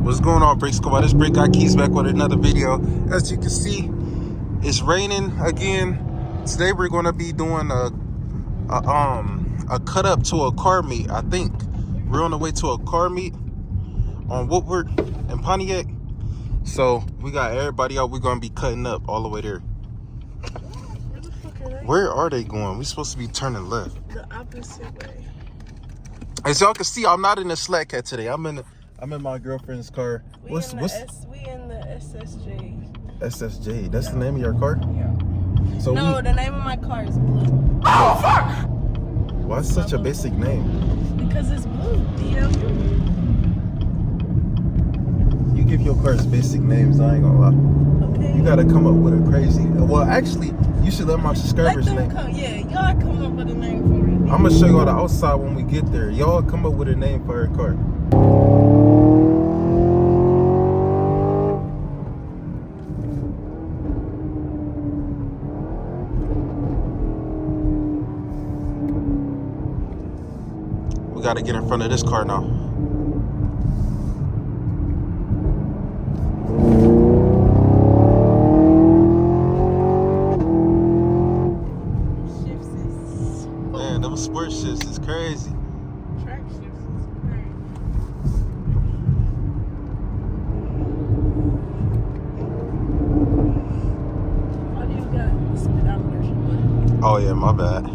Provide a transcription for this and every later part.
What's going on, Break Squad? This Break got Keys back with another video. As you can see, it's raining again. Today we're going to be doing a cut up to a car meet. I think we're on the way to a car meet on Woodward and Pontiac. So we got everybody out. We're going to be cutting up all the way there. Where the fuck are they? Where are they going? We're supposed to be turning left. The opposite way. As y'all can see, I'm not in the Slack Cat today. I'm in my girlfriend's car. We in the SSJ. SSJ. That's the name of your car? Yeah. So no, the name of my car is Blue. Oh fuck! Why is such a basic name? Because it's blue. DLU. You give your cars basic names, I ain't gonna lie. Okay. You gotta come up with a crazy. Well, actually, you should let my subscribers name. Yeah, y'all come up with a name for it. I'm gonna show you all the outside when we get there. Y'all come up with a name for your car. We gotta get in front of this car now. Man, them sport shifts is crazy. Track shifts is crazy. Why do you got the speedometer? Oh yeah, my bad.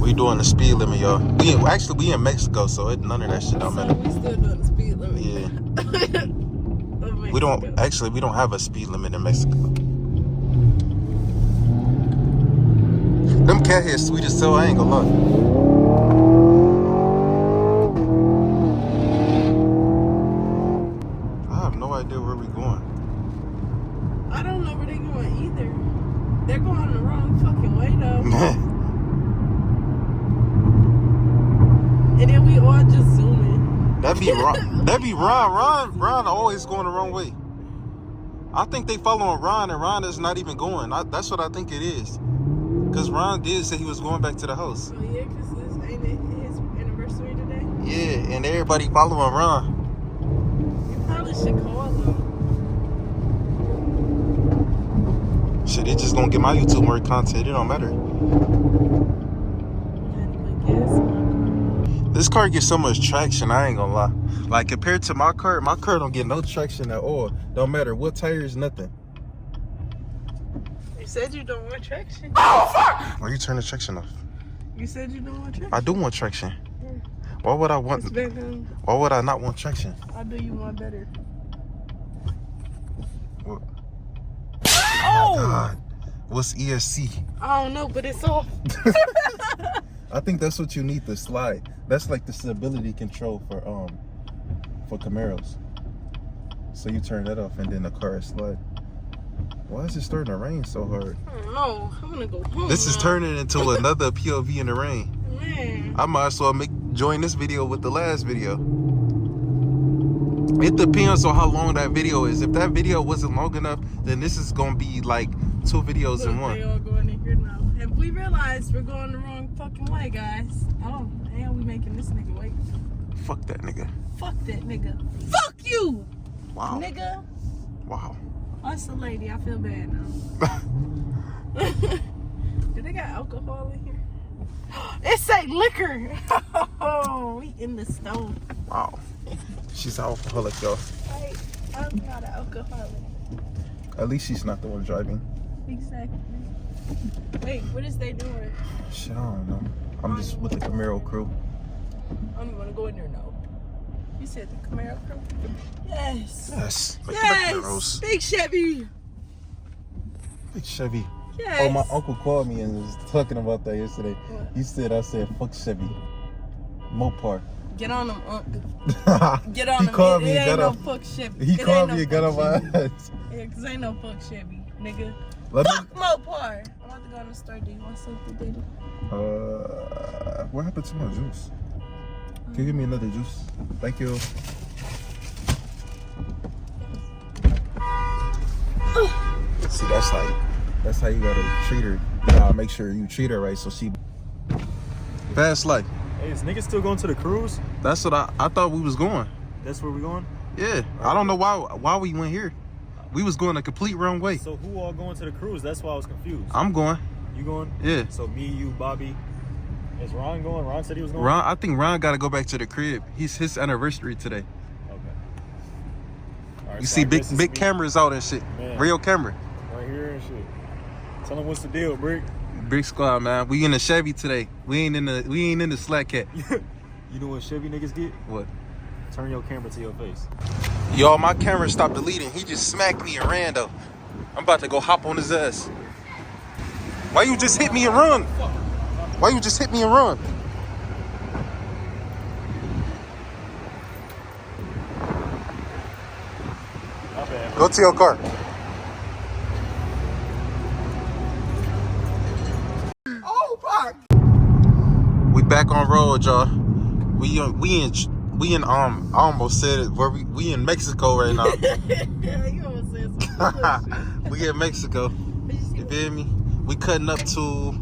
We doing the speed limit, y'all. We in Mexico, so none of that shit don't matter. So we still doing the speed limit. Yeah. We don't have a speed limit in Mexico. Them cat heads sweet as hell, I ain't gonna lie. I have no idea where we going. I don't know where they're going either. They're going the wrong fucking way though. And then we all just zooming. That'd be Ron. That'd be Ron. Ron always going the wrong way. I think they following Ron, and Ron is not even going. That's what I think it is. Because Ron did say he was going back to the house. Oh yeah, because ain't it his anniversary today? Yeah, and everybody following Ron. You probably should call them. Shit, it's just gonna get my YouTube more content. It don't matter. This car gets so much traction, I ain't gonna lie. Like, compared to my car don't get no traction at all. Don't matter what tires, nothing. You said you don't want traction. Oh, fuck! Why you turn the traction off? You said you don't want traction. I do want traction. Why would I want? Why would I not want traction? I do you want better. What? Oh! My God. What's ESC? I don't know, but it's off. I think that's what you need to slide. That's like the stability control for Camaros. So you turn that off and then the car slide. Why is it starting to rain so hard? I don't know. I'm gonna go home. This is turning into another POV in the rain. Man. I might as well join this video with the last video. It depends on how long that video is. If that video wasn't long enough, then this is gonna be like 2 videos in one. They all going in here now. And we realized we're going the wrong fucking way, guys. Oh, and we making this nigga wait. Fuck that nigga. Fuck that nigga. Fuck you! Wow. Nigga. Wow. Us a lady, I feel bad now. Do they got alcohol in here? It say liquor. Oh, we in the stove. Wow. She's an alcoholic, y'all. I'm not an alcoholic. At least she's not the one driving. Exactly. Wait, what is they doing? Shit, I don't know. I'm just with the Camaro crew. I'm gonna go in there now. You said the Camaro crew? Yes. Yes. Like Yes. Big Chevy. Big Chevy. Yes. Oh, my uncle called me and was talking about that yesterday. What? He said, I said, fuck Chevy. Mopar. Get on them, Get on He them. called me It and ain't got no up. fuck Chevy. He It called ain't me and no got on fuck my Chevy. ass. Yeah, cause ain't no fuck Chevy, nigga. Let Fuck Mopar. I'm about to go in the store. Do you want something, baby? What happened to my juice? Can you give me another juice? Thank you. See, that's how you gotta treat her. Make sure you treat her right so she fast life. Hey, is niggas still going to the cruise? That's what I thought we was going. That's where we going? Yeah. I don't know why we went here. We was going a complete wrong way. So who all going to the cruise? That's why I was confused. I'm going. You going? Yeah. So me, you, Bobby. Is Ron going? Ron said he was going? I think Ron got to go back to the crib. His anniversary today. Okay. All right, You so see I guess it's big me. cameras out and shit. Man. Real camera. Right here and shit. Tell him what's the deal, Brick. Big squad, man. We in the Chevy today. We ain't in the Slack Cat. You know what Chevy niggas get? What? Turn your camera to your face. Y'all, my camera stopped deleting. He just smacked me and ran though. I'm about to go hop on his ass. Why you just hit me and run? Why you just hit me and run? My bad. Go to your car. Oh fuck! We back on road, y'all. We in I almost said it. Where we in Mexico right now. Yeah, you almost said something. We in Mexico. You feel me? We cutting up to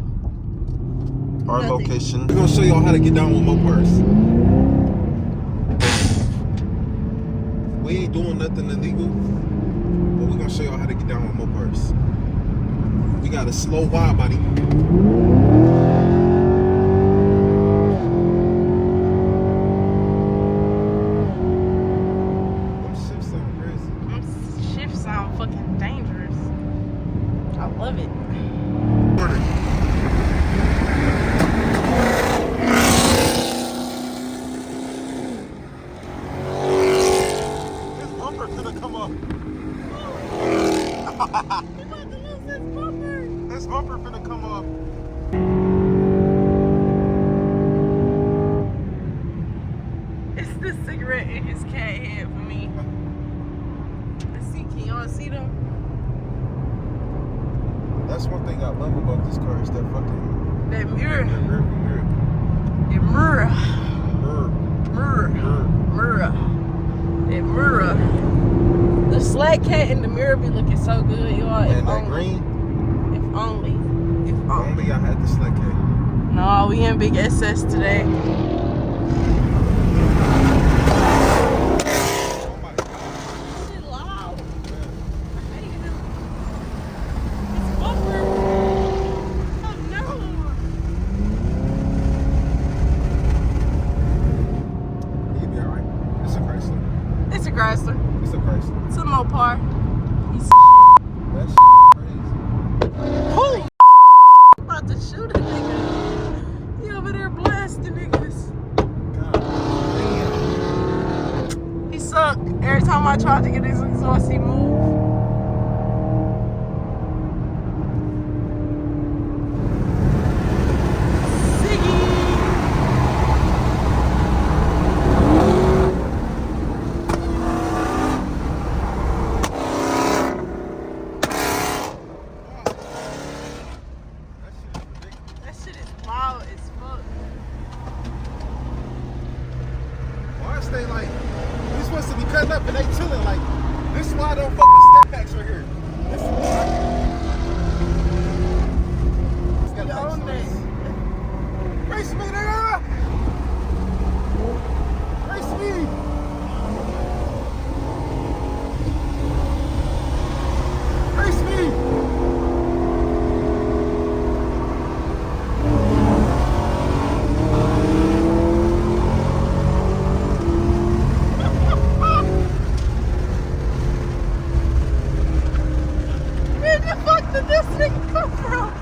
our location. We're gonna show y'all how to get down with Mopars. We ain't doing nothing illegal, but we're gonna show y'all how to get down with Mopars. We got a slow wide body. Shift sound fucking dangerous. I love it. This bumper finna come up. I'm about to lose this bumper. This bumper finna come up. It's the cigarette in his cat head for me. Let's see, can y'all see them? That's one thing I love about this car is that fucking That mirror. that rear view mirror. That mirror. Mirror. Mirror. That mirror. The Slack Cat in the mirror be looking so good, y'all. And that green. If only. If only. Only I had the Slack Cat. No, we in big SS today. Oh my god. Shit loud. I hate him. It's bumper. Oh no. He'll be alright. It's a Chrysler. It's a Chrysler. It's a Chrysler. It's a Mopar. He's That shit crazy. holy about to shoot a nigga. He over there blasting niggas. God damn. He suck. Every time I try to get his exhaust, he move. Siggy. That shit is wild as fuck. Why stay like we supposed to be cutting up and they chilling like this is why I don't fuck with step packs right here. This is why. Step You packs own nice. that. Race me, nigga! Race me! Race me! Where the fuck did this nigga come from?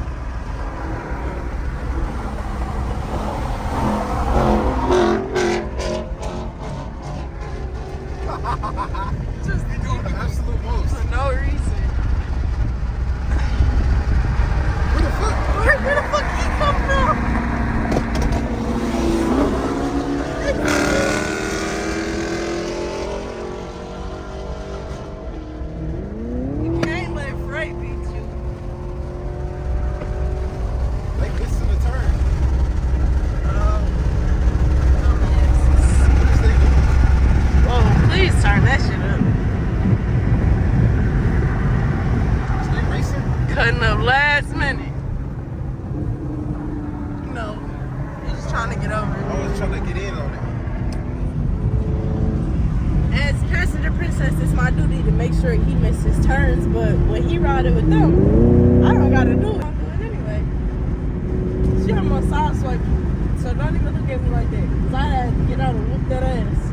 Just He doing the absolute most. for no reason. Where the fuck? Where the fuck he come from? You can't let Freight beat you. Like this in the turn. Oh, please turn that shit up. my duty to make sure he missed his turns, but when he riding with them, I don't gotta do it. I'm doing it anyway. She almost side swiped you, so don't even look at me like that. Cause I had to get out and whoop that ass.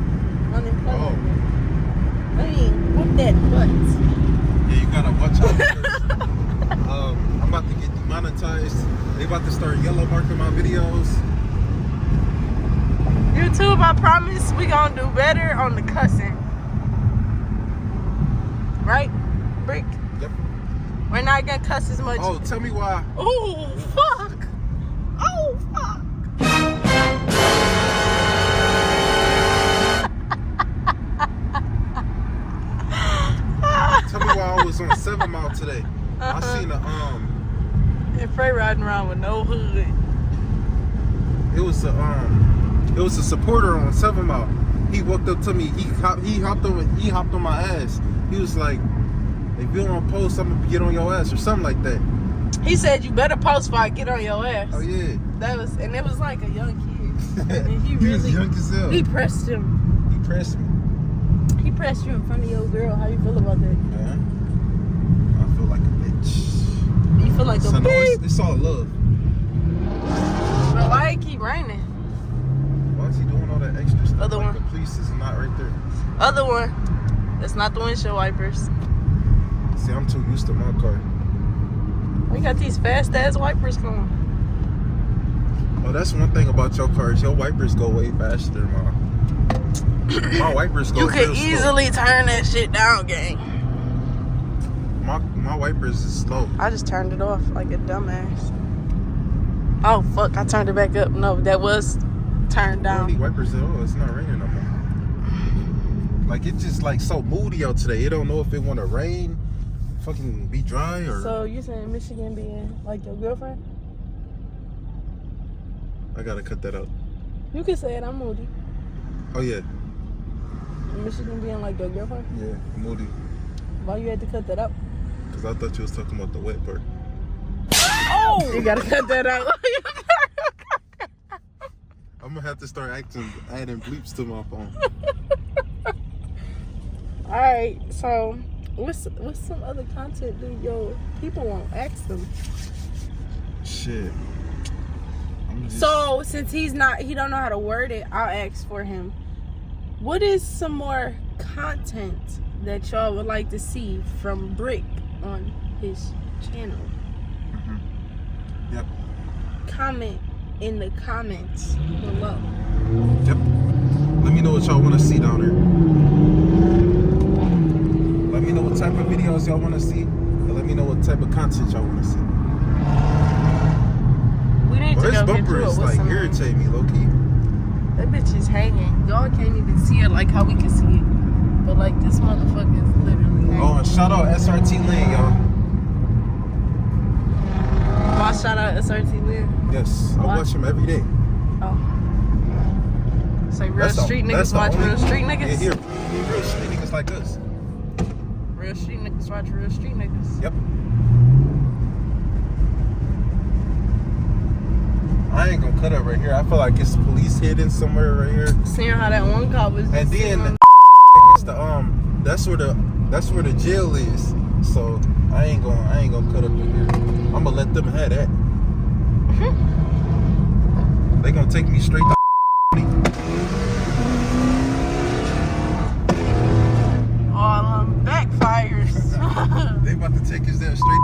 Unemployment. I mean, whoop that butt. Yeah, you gotta watch out. Because, I'm about to get demonetized. They about to start yellow marking my videos. YouTube, I promise we gonna do better on the cussing. Right? Brick? Yep. We're not gonna cuss as much. Oh, tell me why. Oh, fuck. Oh, fuck. Tell me why I was on 7 Mile today. I seen a And Frey riding around with no hood. it was a supporter on 7 Mile. He walked up to me. He hopped on my ass. He was like, "If you don't post, I'm gonna get on your ass," or something like that. He said you better post before I get on your ass. Oh yeah. And it was like a young kid. And he was really young as hell. He pressed him. He pressed me. He pressed you in front of your girl. How you feel about that? Man, I feel like a bitch. You feel like a So, no, bitch. it's all love. But why it keep raining? Why is he doing all that extra stuff? Other like one. The police is not right there. Other one. It's not the windshield wipers. See, I'm too used to my car. We got these fast ass wipers going. Oh, that's one thing about your cars. Your wipers go way faster than mine. My wipers go You can real slow. easily turn that shit down, gang. My wipers is slow. I just turned it off like a dumbass. Oh fuck! I turned it back up. No, that was turned I don't need down. wipers at all. It's not raining no more. Like, it's just like so moody out today. It don't know if it want to rain, fucking be dry, or. So you saying Michigan being like your girlfriend? I gotta cut that out. You can say it. I'm moody. Oh yeah, Michigan being like your girlfriend? yeah, moody. Why you had to cut that out? Cause I thought you was talking about the wet part. Oh! You gotta cut that out. I'm gonna have to start adding bleeps to my phone. All right. So, what's some other content do your people want? Ask them. Shit. So since he don't know how to word it, I'll ask for him. What is some more content that y'all would like to see from Brick on his channel? Mm-hmm. Yep. Comment in the comments below. Yep. Let me know what y'all want to see down there. Let me know what type of videos y'all want to see, and let me know what type of content y'all want to see. We need to This go get bumper to it is with like some. irritating me, low key. That bitch is hanging. Y'all can't even see it like how we can see it. But like this motherfucker is literally hanging. Oh, and shout out SRT Lane, y'all. Why shout out SRT Lynn? Yes, I Why? watch him every day. Oh. Say real street niggas watch real street niggas? Yeah, real street niggas like us. Real street niggas watch real street niggas. Yep. I ain't gonna cut up right here. I feel like it's police hidden somewhere right here. Seeing how that one cop was just And sitting then on it's the that's where the jail is. So I ain't gonna cut up in here. I'm gonna let them have that. They gonna take me straight to all backfires. They about to take his ass straight.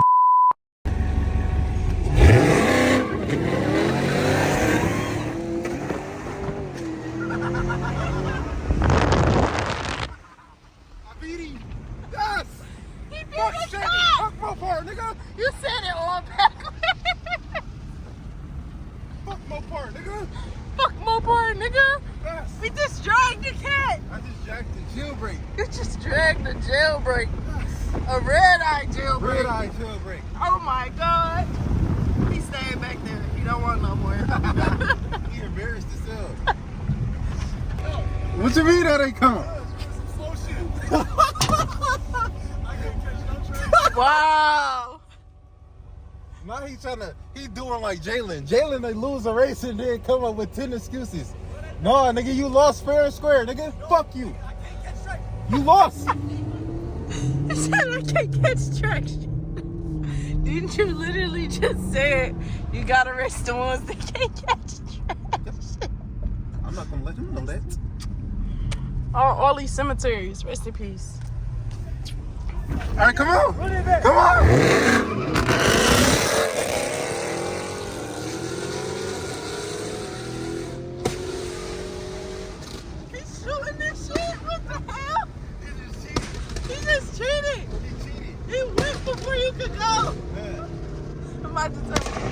I beat him. Yes. He beat Fuck his shit. cop. Fuck my part, nigga. You said it all backwards. Fuck my part, nigga. Fuck Mopar, nigga. Yes. We just dragged the cat. I just jacked the jailbreak. You just dragged the jailbreak. Yes. A red-eye jailbreak. Red eye jailbreak. Oh my God. He's staying back there. He don't want no more. He embarrassed himself. What you mean that ain't coming? Wow. Now he doing like Jalen. Jalen, they lose a race and then come up with 10 excuses. No, nigga, you lost fair and square, nigga. Fuck you. You lost. He said I can't catch traction. Didn't you literally just say you gotta race the ones that can't catch traction? I'm not gonna let him know that. All these cemeteries, rest in peace. All right, come on. Come on. He's shooting this shit. What the hell? He just cheated. He went before you could go. I'm about to tell you.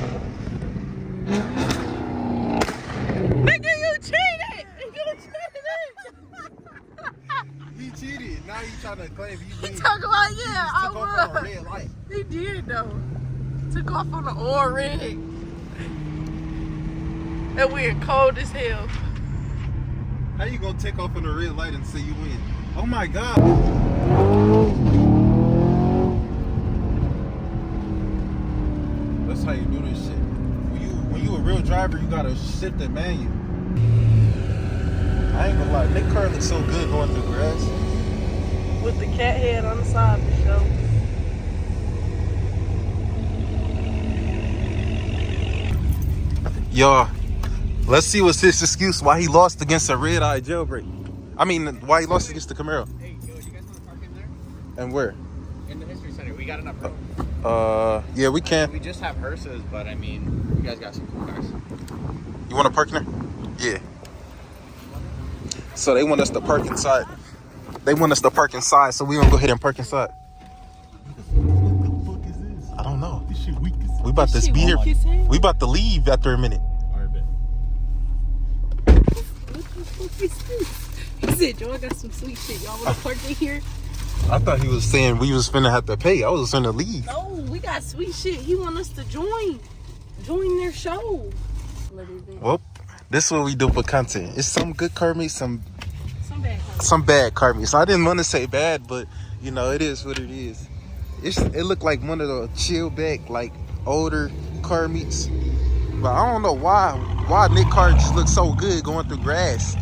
Nigga, you cheated. You cheated. He cheated. Now he's trying to claim he He talk about, yeah, I took off on a would. red light. He did though. Took off on the oil rig. And we're cold as hell. How you gonna take off on a red light and say you win? Oh my God. That's how you do this shit. When you a real driver, you gotta shift the manual. I ain't gonna lie, Nick car looks so good going through grass. With the cat head on the side of the show. Y'all, let's see what's his excuse why he lost against a red-eye jailbreak. I mean, why he lost against the Camaro. Hey, yo, you guys want to park in there? And where? In the History Center. We got enough room. Yeah, we can. We just have hearses, but I mean, you guys got some cool cars. You want to park in there? Yeah. So they want us to park inside. They want us to park inside, so we gonna go ahead and park inside. What the fuck is this? I don't know. This shit weak. We about to be here. We about to leave after a minute. Alright, bet. What the fuck is this? He said, y'all got some sweet shit. Y'all want to park in here? I thought he was saying we was finna have to pay. I was finna leave. No, we got sweet shit. He want us to join their show. Well, this is what we do for content. It's some good car meets, some bad car meets. So I didn't want to say bad, but you know it is what it is. It looked like one of the chill back, like older car meets. But I don't know why Nick car just looks so good going through grass.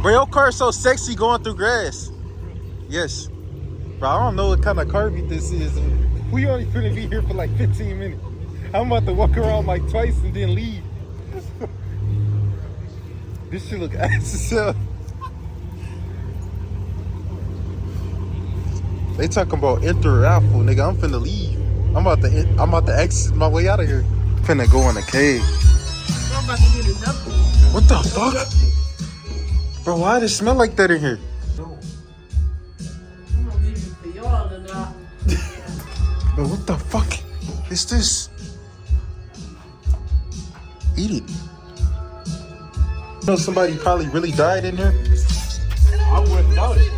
Bro, your car is so sexy going through grass. Yes. Bro, I don't know what kind of car meet this is. We only finna be here for like 15 minutes. I'm about to walk around like twice and then leave. This shit look ass as hell. They talking about enter raffle, nigga. I'm finna leave. I'm about to exit my way out of here. Finna go in the cave. I'm about to get a double. What the fuck? Bro, why does it smell like that in here? I'm gonna leave it for y'all to not. Bro, what the fuck is this? Eat it. You know somebody probably really died in here? I wouldn't doubt it.